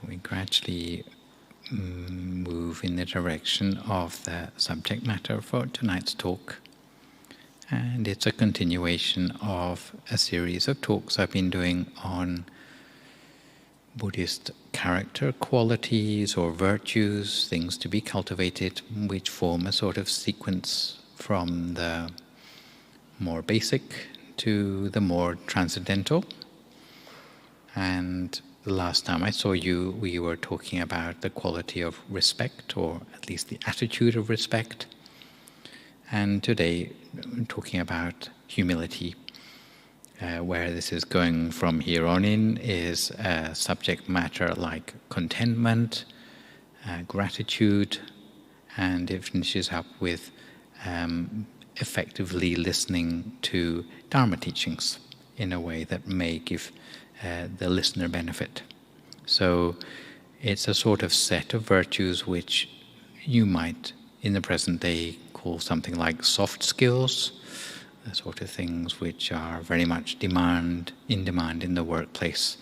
we gradually move in the direction of the subject matter for tonight's talk. And it's a continuation of a series of talks I've been doing on Buddhist character qualities or virtues, things to be cultivated, which form a sort of sequence from the more basic to the more transcendental. And the last time I saw you, we were talking about the quality of respect, or at least the attitude of respect. And today, I'm talking about humility. Where this is going from here on in is a subject matter like contentment, gratitude, and it finishes up with effectively listening to Dharma teachings in a way that may give the listener benefit. So it's a sort of set of virtues which you might, in the present day, call something like soft skills, the sort of things which are very much in demand in the workplace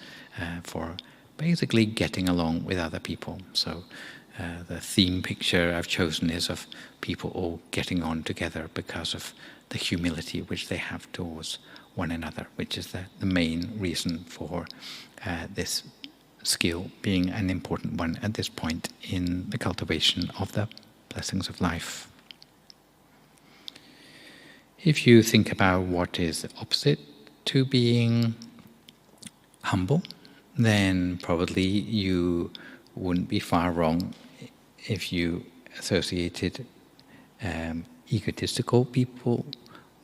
for basically getting along with other people. So the theme picture I've chosen is of people all getting on together because of the humility which they have towards one another, which is the main reason for this skill being an important one at this point in the cultivation of the blessings of life. If you think about what is opposite to being humble, then probably you wouldn't be far wrong if you associated egotistical people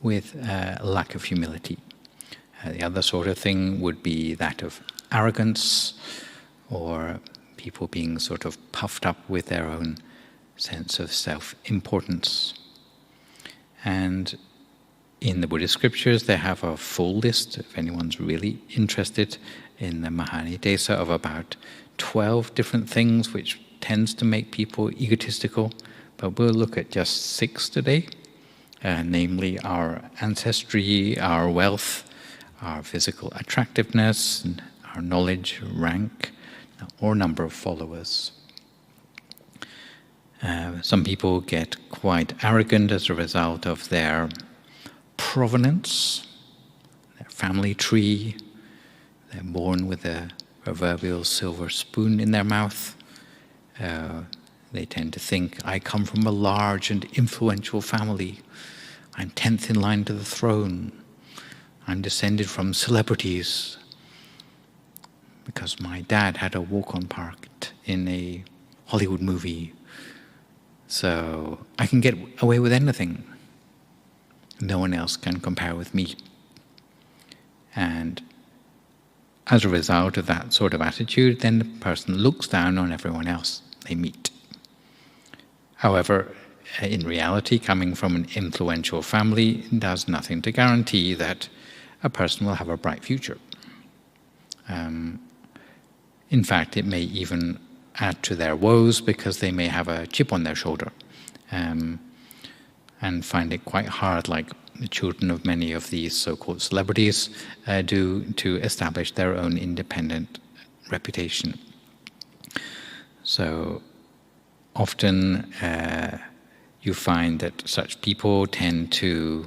with a lack of humility. The other sort of thing would be that of arrogance, or people being sort of puffed up with their own sense of self-importance. And in the Buddhist scriptures, they have a full list, if anyone's really interested, in the Mahanidesa of about 12 different things which tends to make people egotistical. But we'll look at just 6 today, namely our ancestry, our wealth, our physical attractiveness, and our knowledge, rank, or number of followers. Some people get quite arrogant as a result of their provenance, their family tree. They're born with a proverbial silver spoon in their mouth. They tend to think, I come from a large and influential family. I'm 10th in line to the throne. I'm descended from celebrities because my dad had a walk-on part in a Hollywood movie. So I can get away with anything. No one else can compare with me. And as a result of that sort of attitude, then the person looks down on everyone else they meet. However, in reality, coming from an influential family does nothing to guarantee that a person will have a bright future. In fact, it may even add to their woes because they may have a chip on their shoulder and find it quite hard, like the children of many of these so-called celebrities do, to establish their own independent reputation. So often you find that such people tend to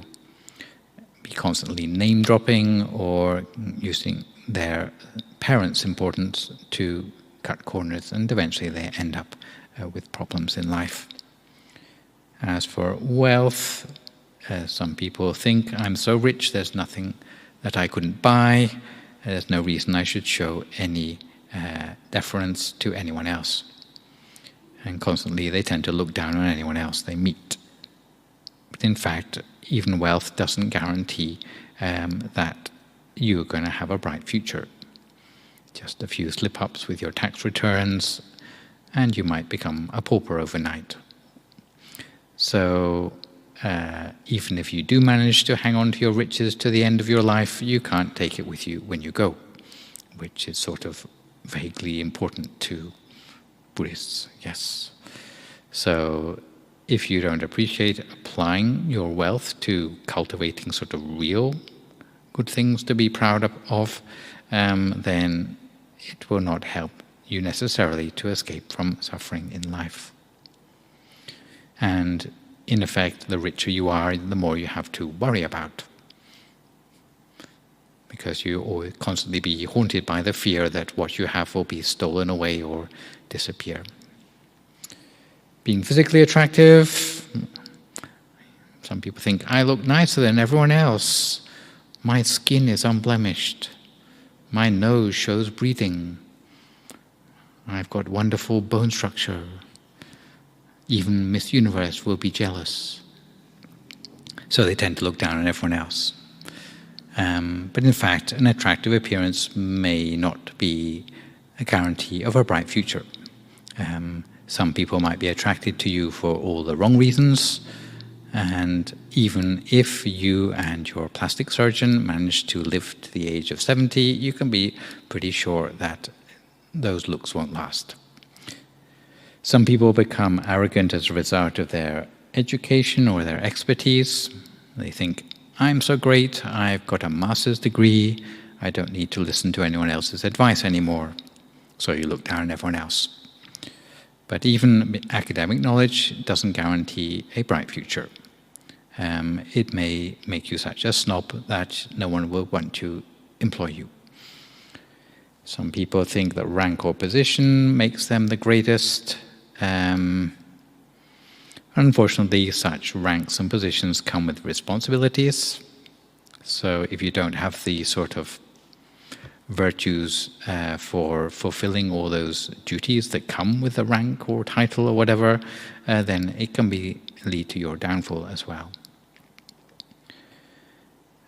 be constantly name-dropping or using their parents' importance to cut corners, and eventually they end up with problems in life. As for wealth, some people think, I'm so rich, there's nothing that I couldn't buy, there's no reason I should show any deference to anyone else. And constantly they tend to look down on anyone else they meet. But in fact, even wealth doesn't guarantee that you're going to have a bright future. Just a few slip-ups with your tax returns, and you might become a pauper overnight. So even if you do manage to hang on to your riches to the end of your life, you can't take it with you when you go, which is sort of vaguely important to Buddhists, yes. So if you don't appreciate applying your wealth to cultivating sort of real good things to be proud of, then it will not help you necessarily to escape from suffering in life. And in effect, the richer you are, the more you have to worry about, because you will constantly be haunted by the fear that what you have will be stolen away or disappear. Being physically attractive, some people think, I look nicer than everyone else. My skin is unblemished. My nose shows breathing. I've got wonderful bone structure. Even Miss Universe will be jealous. So they tend to look down on everyone else. But in fact, an attractive appearance may not be a guarantee of a bright future. Some people might be attracted to you for all the wrong reasons, and even if you and your plastic surgeon manage to live to the age of 70, you can be pretty sure that those looks won't last. Some people become arrogant as a result of their education or their expertise. They think, I'm so great, I've got a master's degree, I don't need to listen to anyone else's advice anymore. So you look down on everyone else. But even academic knowledge doesn't guarantee a bright future. It may make you such a snob that no one will want to employ you. Some people think that rank or position makes them the greatest. Unfortunately, such ranks and positions come with responsibilities. So if you don't have the sort of virtues for fulfilling all those duties that come with a rank or title or whatever, then it can lead to your downfall as well.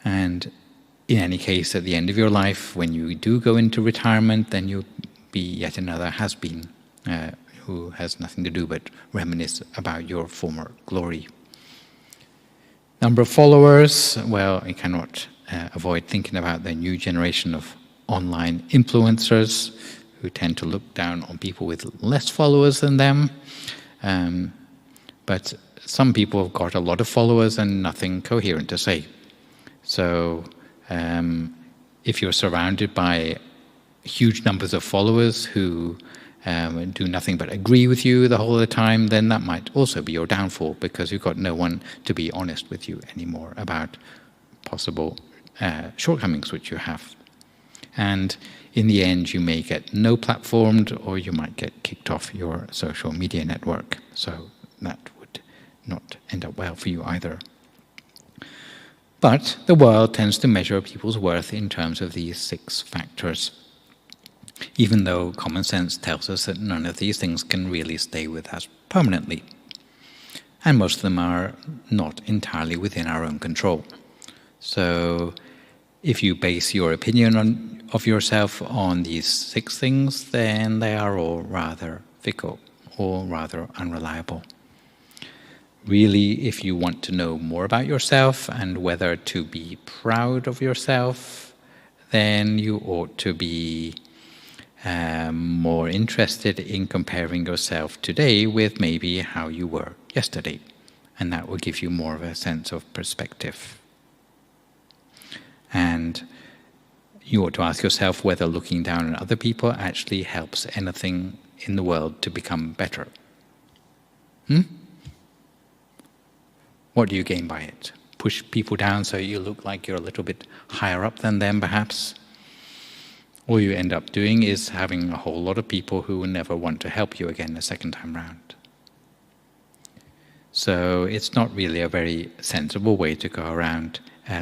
And in any case, at the end of your life, when you do go into retirement, then you'll be yet another has-been who has nothing to do but reminisce about your former glory. Number of followers, well, you cannot avoid thinking about the new generation of online influencers who tend to look down on people with less followers than them. But some people have got a lot of followers and nothing coherent to say. So if you're surrounded by huge numbers of followers who do nothing but agree with you the whole of the time, then that might also be your downfall, because you've got no one to be honest with you anymore about possible shortcomings which you have. And in the end, you may get no platformed, or you might get kicked off your social media network. So that would not end up well for you either. But the world tends to measure people's worth in terms of these 6 factors, even though common sense tells us that none of these things can really stay with us permanently. And most of them are not entirely within our own control. So if you base your opinion of yourself on these 6 things, then they are all rather fickle or rather unreliable. Really, if you want to know more about yourself and whether to be proud of yourself, then you ought to be more interested in comparing yourself today with maybe how you were yesterday. And that will give you more of a sense of perspective. And you ought to ask yourself whether looking down on other people actually helps anything in the world to become better. What do you gain by it? Push people down so you look like you're a little bit higher up than them, perhaps? All you end up doing is having a whole lot of people who will never want to help you again a second time round. So it's not really a very sensible way to go around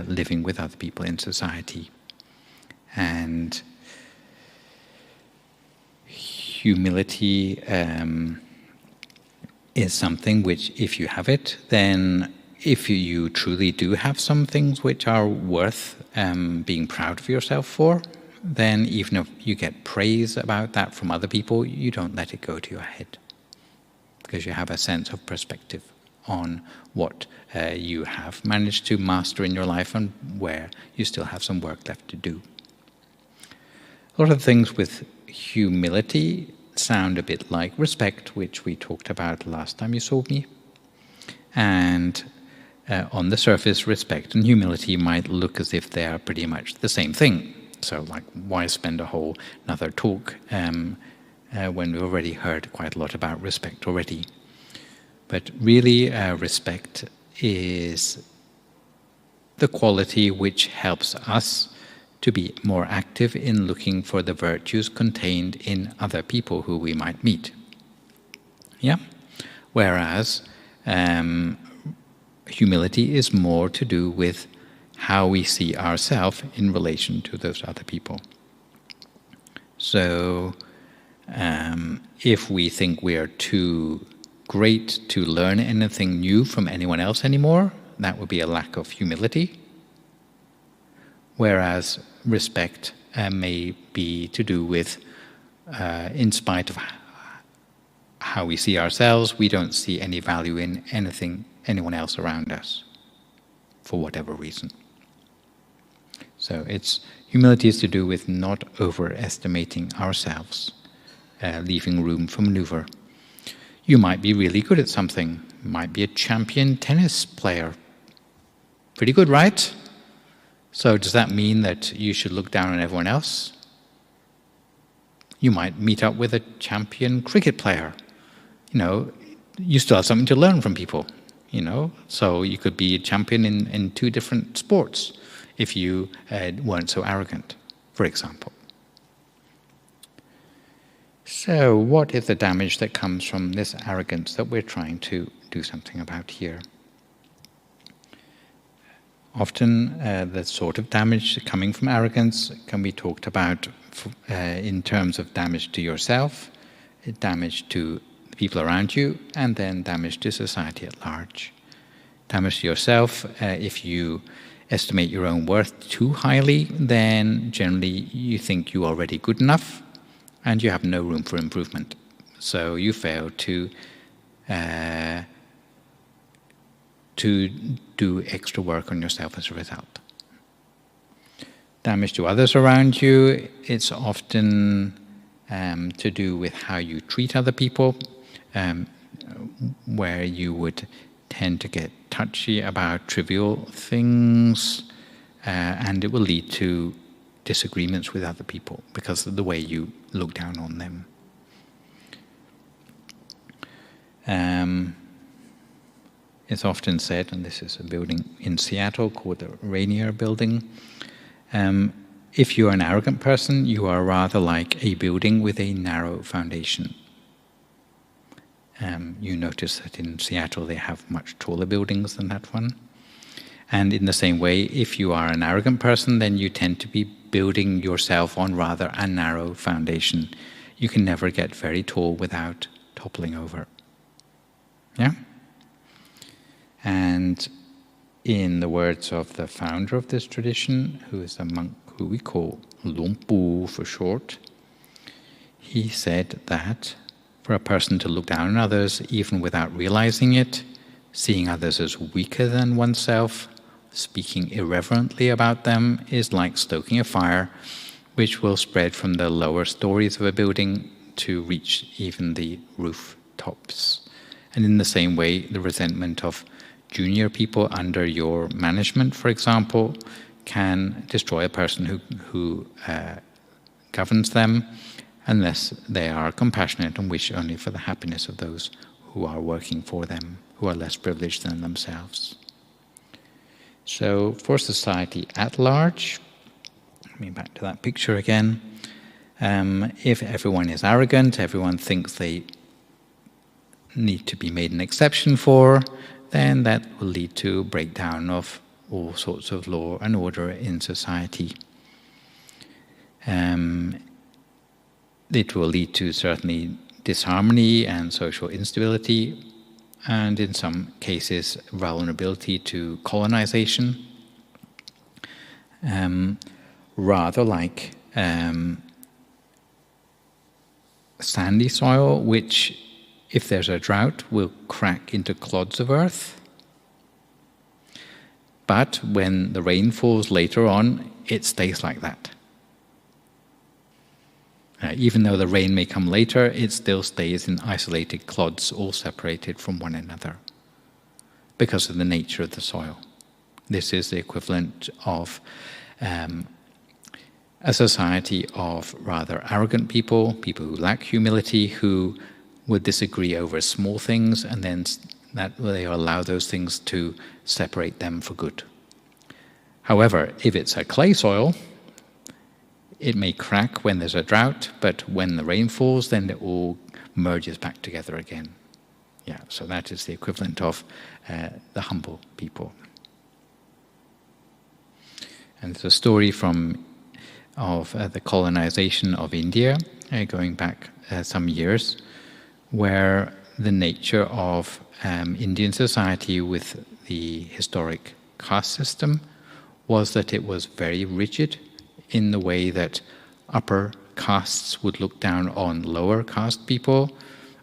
living with other people in society. And humility is something which, if you have it, then if you truly do have some things which are worth being proud of yourself for, then even if you get praise about that from other people, you don't let it go to your head, because you have a sense of perspective on what you have managed to master in your life and where you still have some work left to do. A lot of things with humility sound a bit like respect, which we talked about last time you saw me. And on the surface, respect and humility might look as if they are pretty much the same thing. So, like, why spend a whole another talk when we've already heard quite a lot about respect already. But really, respect is the quality which helps us to be more active in looking for the virtues contained in other people who we might meet. Yeah? Whereas humility is more to do with how we see ourselves in relation to those other people. So, if we think we are too great to learn anything new from anyone else anymore, that would be a lack of humility. Whereas respect may be to do with, in spite of how we see ourselves, we don't see any value in anyone else around us, for whatever reason. So humility is to do with not overestimating ourselves, leaving room for maneuver. You might be really good at something. You might be a champion tennis player. Pretty good, right? So does that mean that you should look down on everyone else? You might meet up with a champion cricket player. You still have something to learn from people, So you could be a champion in two different sports if you weren't so arrogant, for example. So what is the damage that comes from this arrogance that we're trying to do something about here? Often the sort of damage coming from arrogance can be talked about in terms of damage to yourself, damage to the people around you, and then damage to society at large. Damage to yourself, if you estimate your own worth too highly, then generally you think you're already good enough and you have no room for improvement. So you fail to do extra work on yourself as a result. Damage to others around you, it's often to do with how you treat other people, where you would tend to get touchy about trivial things, and it will lead to disagreements with other people because of the way you look down on them. It's often said, and this is a building in Seattle called the Rainier Building, if you're an arrogant person, you are rather like a building with a narrow foundation. You notice that in Seattle they have much taller buildings than that one. And in the same way, if you are an arrogant person, then you tend to be building yourself on rather a narrow foundation. You can never get very tall without toppling over. Yeah? And in the words of the founder of this tradition, who is a monk who we call Lumpu for short, he said that for a person to look down on others, even without realizing it, seeing others as weaker than oneself, speaking irreverently about them, is like stoking a fire which will spread from the lower stories of a building to reach even the rooftops. And in the same way, the resentment of junior people under your management, for example, can destroy a person who governs them, unless they are compassionate and wish only for the happiness of those who are working for them, who are less privileged than themselves. So for society at large, coming back to that picture again, if everyone is arrogant, everyone thinks they need to be made an exception for, then that will lead to breakdown of all sorts of law and order in society. It will lead to certainly disharmony and social instability, and in some cases vulnerability to colonization, rather like sandy soil, which, if there's a drought, will crack into clods of earth. But when the rain falls later on, it stays like that. Even though the rain may come later, it still stays in isolated clods, all separated from one another, because of the nature of the soil. This is the equivalent of a society of rather arrogant people, people who lack humility, who would disagree over small things, and then that they allow those things to separate them for good. However, if it's a clay soil, it may crack when there's a drought, but when the rain falls, then it all merges back together again. Yeah, so that is the equivalent of the humble people. And there's a story of the colonization of India, going back some years, where the nature of Indian society with the historic caste system was that it was very rigid in the way that upper castes would look down on lower caste people,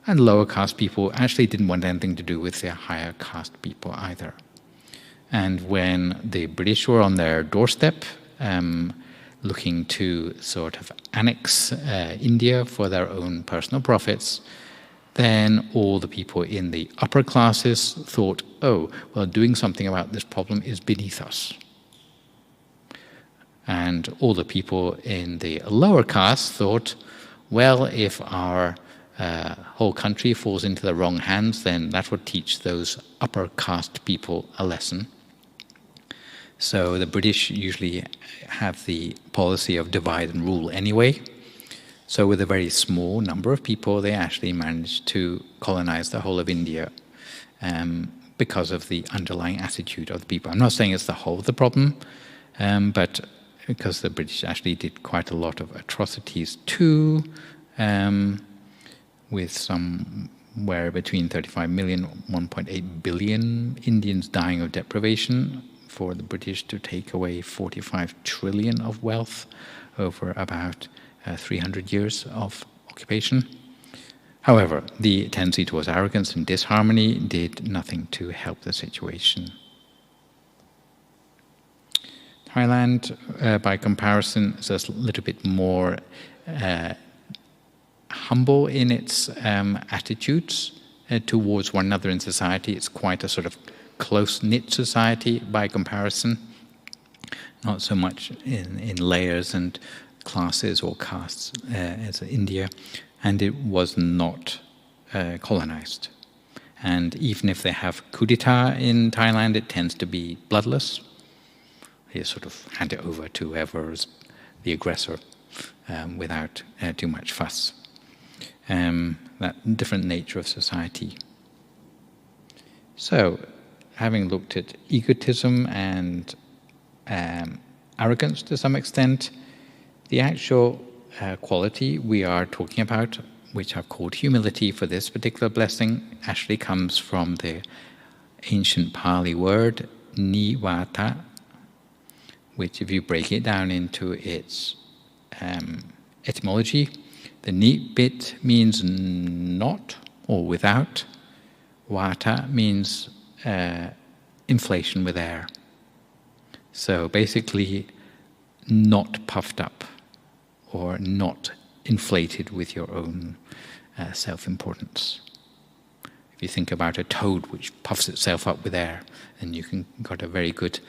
and lower caste people actually didn't want anything to do with their higher caste people either. And when the British were on their doorstep, looking to sort of annex India for their own personal profits, then all the people in the upper classes thought, oh, well, doing something about this problem is beneath us. And all the people in the lower caste thought, well, if our whole country falls into the wrong hands, then that would teach those upper caste people a lesson. So the British usually have the policy of divide and rule anyway. So with a very small number of people, they actually managed to colonize the whole of India because of the underlying attitude of the people. I'm not saying it's the whole of the problem, but because the British actually did quite a lot of atrocities too, with somewhere between 35 million and 1.8 billion Indians dying of deprivation, for the British to take away 45 trillion of wealth over about 300 years of occupation. However, the tendency towards arrogance and disharmony did nothing to help the situation. Thailand, by comparison, is a little bit more humble in its attitudes towards one another in society. It's quite a sort of close-knit society by comparison, not so much in layers and classes or castes as India, and it was not colonized. And even if they have coup d'etat in Thailand, it tends to be bloodless. They sort of hand it over to whoever is the aggressor without too much fuss. That different nature of society. So, having looked at egotism and arrogance to some extent, the actual quality we are talking about, which I've called humility for this particular blessing, actually comes from the ancient Pali word nivata, which if you break it down into its etymology, the ni bit means not or without, vata means inflation with air. So basically not puffed up or not inflated with your own self-importance. If you think about a toad which puffs itself up with air, then you can got a very good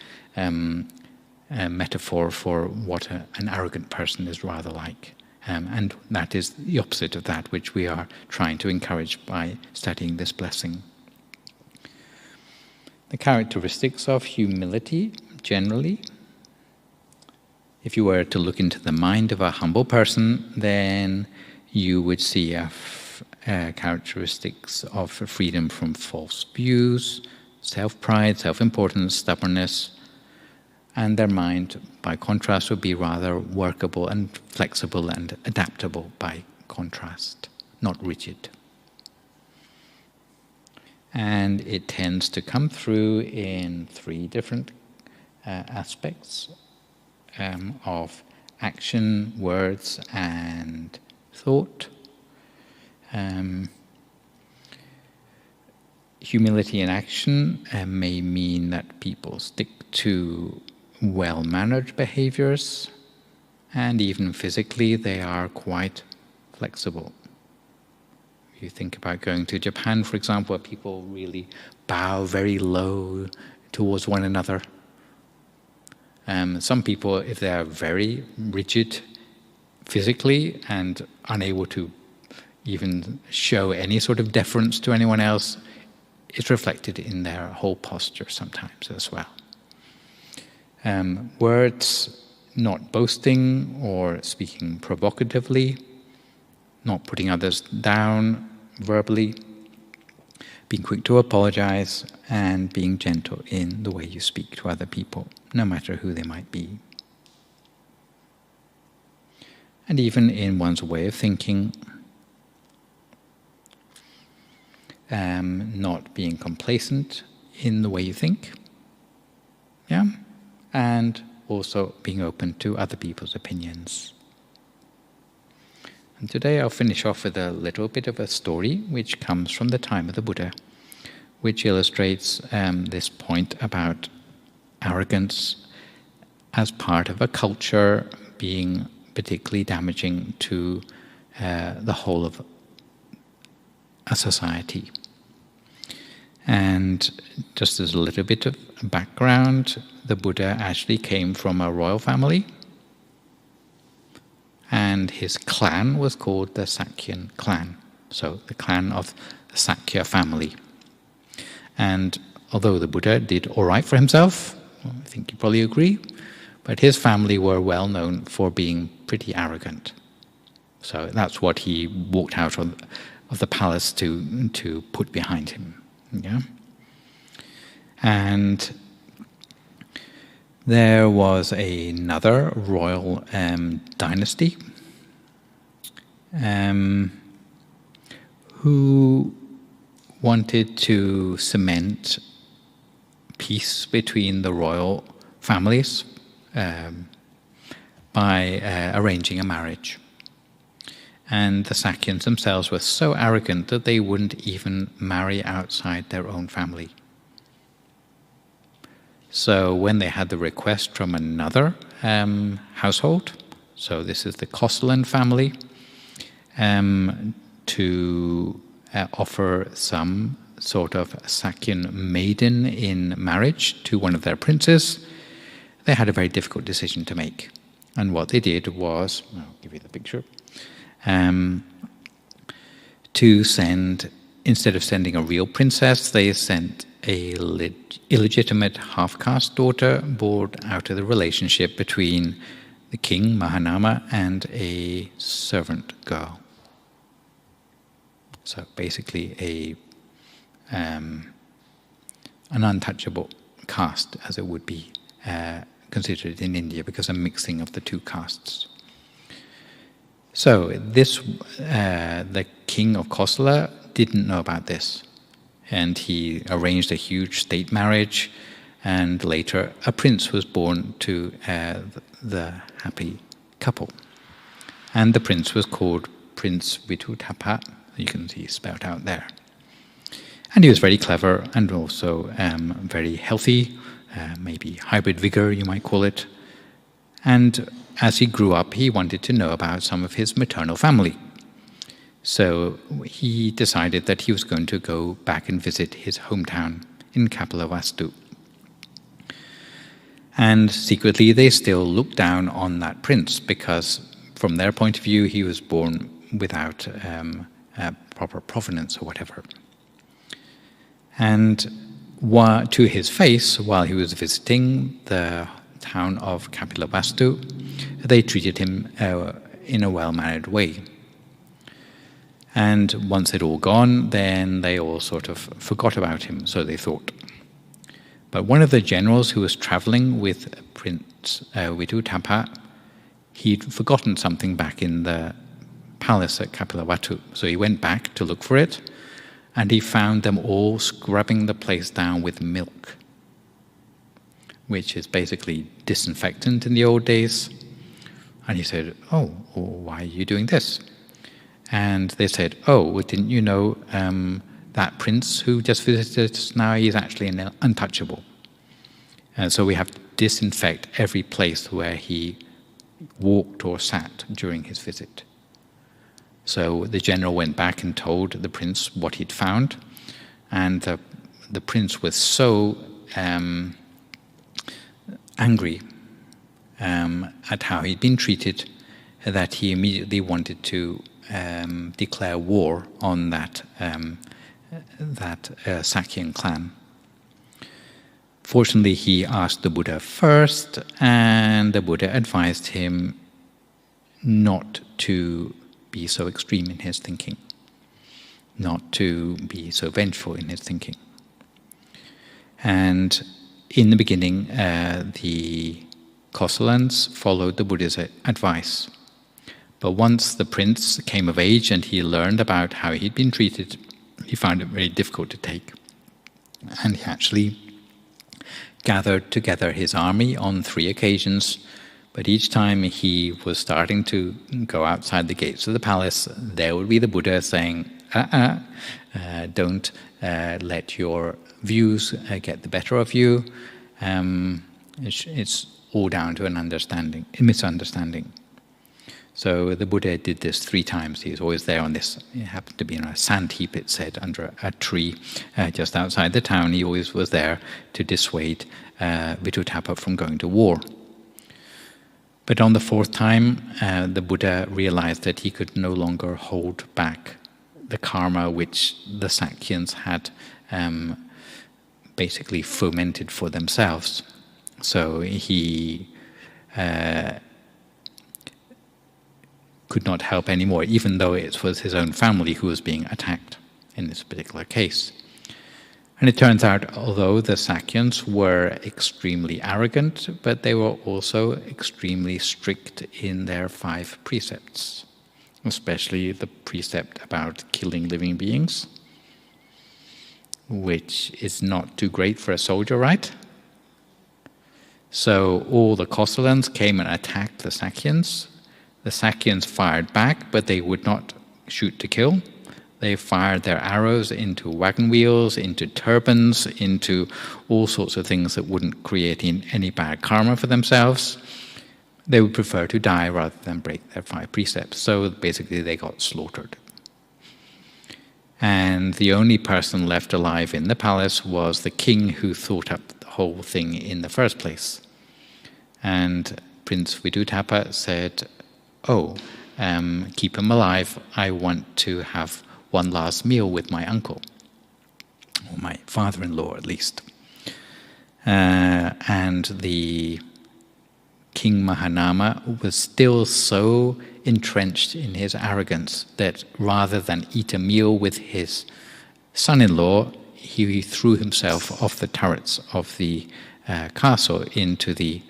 metaphor for what an arrogant person is rather like. And that is the opposite of that which we are trying to encourage by studying this blessing. The characteristics of humility, generally, if you were to look into the mind of a humble person, then you would see characteristics of freedom from false views, self-pride, self-importance, stubbornness, and their mind, by contrast, would be rather workable and flexible and adaptable by contrast, not rigid. And it tends to come through in three different aspects of action, words, and thought. Humility in action may mean that people stick to well-mannered behaviors, and even physically they are quite flexible. If you think about going to Japan, for example, where people really bow very low towards one another, Some people, if they are very rigid physically and unable to even show any sort of deference to anyone else, it's reflected in their whole posture sometimes as well. Words, not boasting or speaking provocatively, not putting others down verbally, being quick to apologize, and being gentle in the way you speak to other people, no matter who they might be. And even in one's way of thinking, not being complacent in the way you think, yeah, and also being open to other people's opinions. And today I'll finish off with a little bit of a story which comes from the time of the Buddha, which illustrates this point about arrogance as part of a culture being particularly damaging to the whole of a society. And just as a little bit of background, the Buddha actually came from a royal family, and his clan was called the Sākyan clan, so the clan of the Sakya family. And although the Buddha did all right for himself, I think you probably agree, but his family were well known for being pretty arrogant. So that's what he walked out of the palace to put behind him. Yeah? And there was another royal dynasty who wanted to cement peace between the royal families by arranging a marriage. And the Sākyans themselves were so arrogant that they wouldn't even marry outside their own family. So when they had the request from another household, so this is the Kosalan family, to offer some sort of Sākyan maiden in marriage to one of their princes, they had a very difficult decision to make. And what they did was, I'll give you the picture, to send, instead of sending a real princess, they sent a illegitimate half-caste daughter born out of the relationship between the king, Mahanama, and a servant girl. So basically an untouchable caste, as it would be considered in India, because a mixing of the two castes. So this, the king of Kosala didn't know about this, and he arranged a huge state marriage, and later a prince was born to the happy couple. And the prince was called Prince Vidūdabha, you can see spelled out there. And he was very clever and also very healthy, maybe hybrid vigor you might call it. And as he grew up, he wanted to know about some of his maternal family. So he decided that he was going to go back and visit his hometown in Kapilavastu. And secretly they still looked down on that prince, because from their point of view he was born without proper provenance or whatever. And to his face, while he was visiting the town of Kapilavastu, they treated him in a well-mannered way. And once they'd all gone, then they all sort of forgot about him, so they thought. But one of the generals who was traveling with Prince Vidūdabha, he'd forgotten something back in the palace at Kapilavastu. So he went back to look for it, and he found them all scrubbing the place down with milk, which is basically disinfectant in the old days. And he said, "Oh, why are you doing this?" And they said, "Oh, well, didn't you know that prince who just visited us now, he's actually an untouchable. And so we have to disinfect every place where he walked or sat during his visit." So the general went back and told the prince what he'd found, and the prince was so angry at how he'd been treated that he immediately wanted to declare war on that Sākyan clan. Fortunately, he asked the Buddha first, and the Buddha advised him not to be so extreme in his thinking, not to be so vengeful in his thinking. And in the beginning, the Kosalans followed the Buddha's advice. But once the prince came of age and he learned about how he'd been treated, he found it very difficult to take. And he actually gathered together his army on 3 occasions, but each time he was starting to go outside the gates of the palace, there would be the Buddha saying, don't let your views get the better of you. It's all down to a misunderstanding. So the Buddha did this 3 times. He was always there on this. It happened to be on a sand heap, it said, under a tree just outside the town. He always was there to dissuade Vidūdabha from going to war. But on the 4th time, the Buddha realized that he could no longer hold back the karma which the Sākyans had basically fomented for themselves. So he could not help anymore, even though it was his own family who was being attacked in this particular case. And it turns out, although the Sākyans were extremely arrogant, but they were also extremely strict in their 5 precepts, especially the precept about killing living beings, which is not too great for a soldier, right? So all the Kosalans came and attacked the Sākyans. The Sākyans fired back, but they would not shoot to kill. They fired their arrows into wagon wheels, into turbans, into all sorts of things that wouldn't create any bad karma for themselves. They would prefer to die rather than break their 5 precepts. So basically they got slaughtered. And the only person left alive in the palace was the king who thought up the whole thing in the first place. And Prince Vidūdabha said, keep him alive. I want to have one last meal with my uncle, or my father-in-law at least. And the King Mahanama was still so entrenched in his arrogance that rather than eat a meal with his son-in-law, he threw himself off the turrets of the castle into the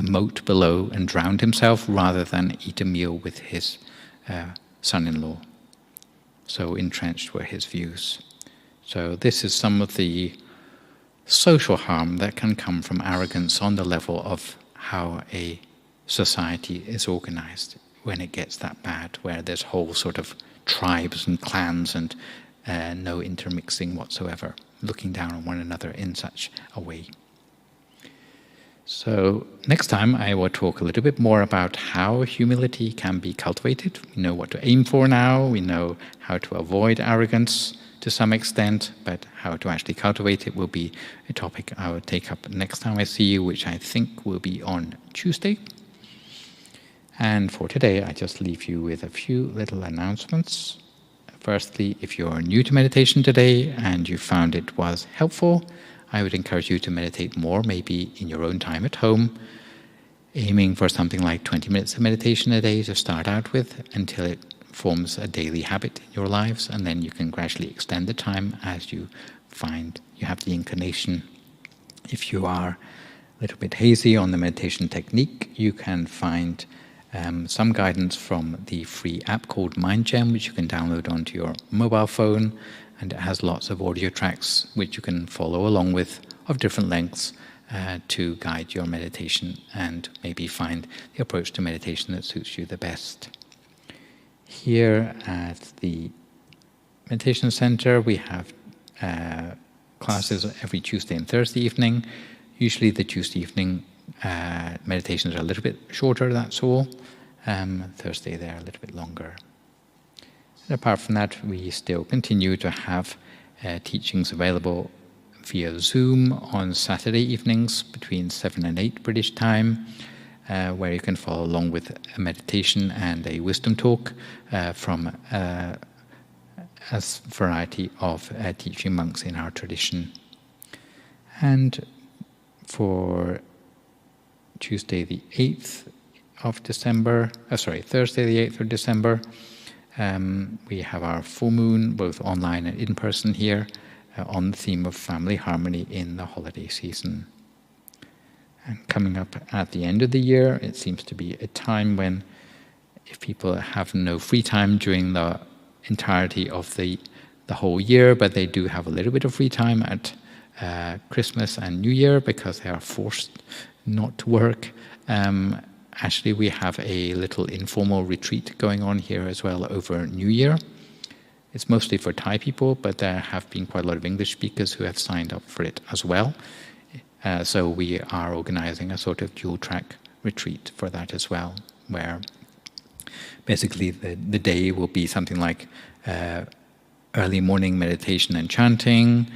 moat below and drowned himself rather than eat a meal with his son-in-law. So entrenched were his views. So this is some of the social harm that can come from arrogance on the level of how a society is organized when it gets that bad, where there's whole sort of tribes and clans and no intermixing whatsoever, looking down on one another in such a way. So next time I will talk a little bit more about how humility can be cultivated. We know what to aim for now, we know how to avoid arrogance to some extent, but how to actually cultivate it will be a topic I will take up next time I see you, which I think will be on Tuesday. And for today, I just leave you with a few little announcements. Firstly, if you're new to meditation today and you found it was helpful, I would encourage you to meditate more, maybe in your own time at home, aiming for something like 20 minutes of meditation a day to start out with until it forms a daily habit in your lives, and then you can gradually extend the time as you find you have the inclination. If you are a little bit hazy on the meditation technique, you can find some guidance from the free app called MindGem, which you can download onto your mobile phone, and it has lots of audio tracks which you can follow along with of different lengths to guide your meditation and maybe find the approach to meditation that suits you the best. Here at the Meditation Center, we have classes every Tuesday and Thursday evening. Usually the Tuesday evening meditations are a little bit shorter, that's all. Thursday they're a little bit longer. And apart from that, we still continue to have teachings available via Zoom on Saturday evenings between 7 and 8 British time, where you can follow along with a meditation and a wisdom talk from a variety of teaching monks in our tradition. And for Thursday the 8th of December, we have our full moon, both online and in person here, on the theme of family harmony in the holiday season. And coming up at the end of the year, it seems to be a time when, if people have no free time during the entirety of the whole year, but they do have a little bit of free time at Christmas and New Year because they are forced not to work. Actually, we have a little informal retreat going on here as well over New Year. It's mostly for Thai people, but there have been quite a lot of English speakers who have signed up for it as well. So we are organizing a sort of dual-track retreat for that as well, where basically the day will be something like early morning meditation and chanting,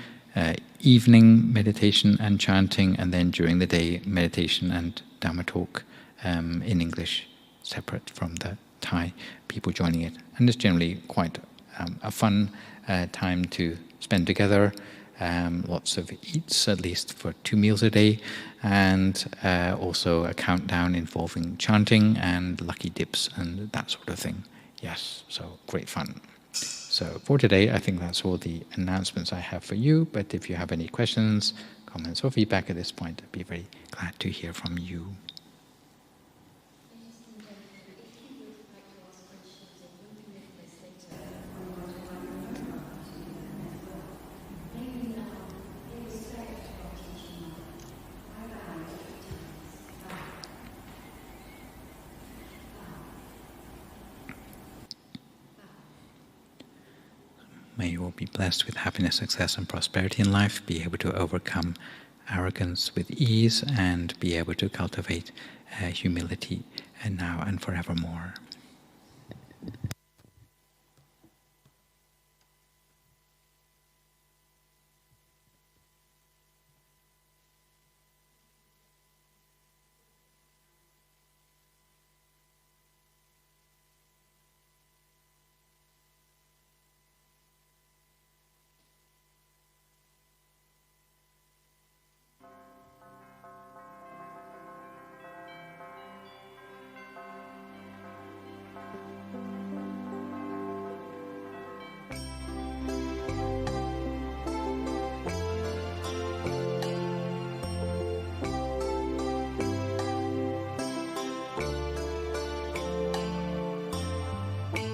evening meditation and chanting, and then during the day meditation and Dhamma talk in English, separate from the Thai people joining it. And it's generally quite a fun time to spend together. Lots of eats, at least for 2 meals a day, and also a countdown involving chanting and lucky dips and that sort of thing. Yes, so great fun. So for today, I think that's all the announcements I have for you, but if you have any questions, comments or feedback at this point, I'd be very glad to hear from you. May you all be blessed with happiness, success and prosperity in life, be able to overcome arrogance with ease, and be able to cultivate humility now and forevermore.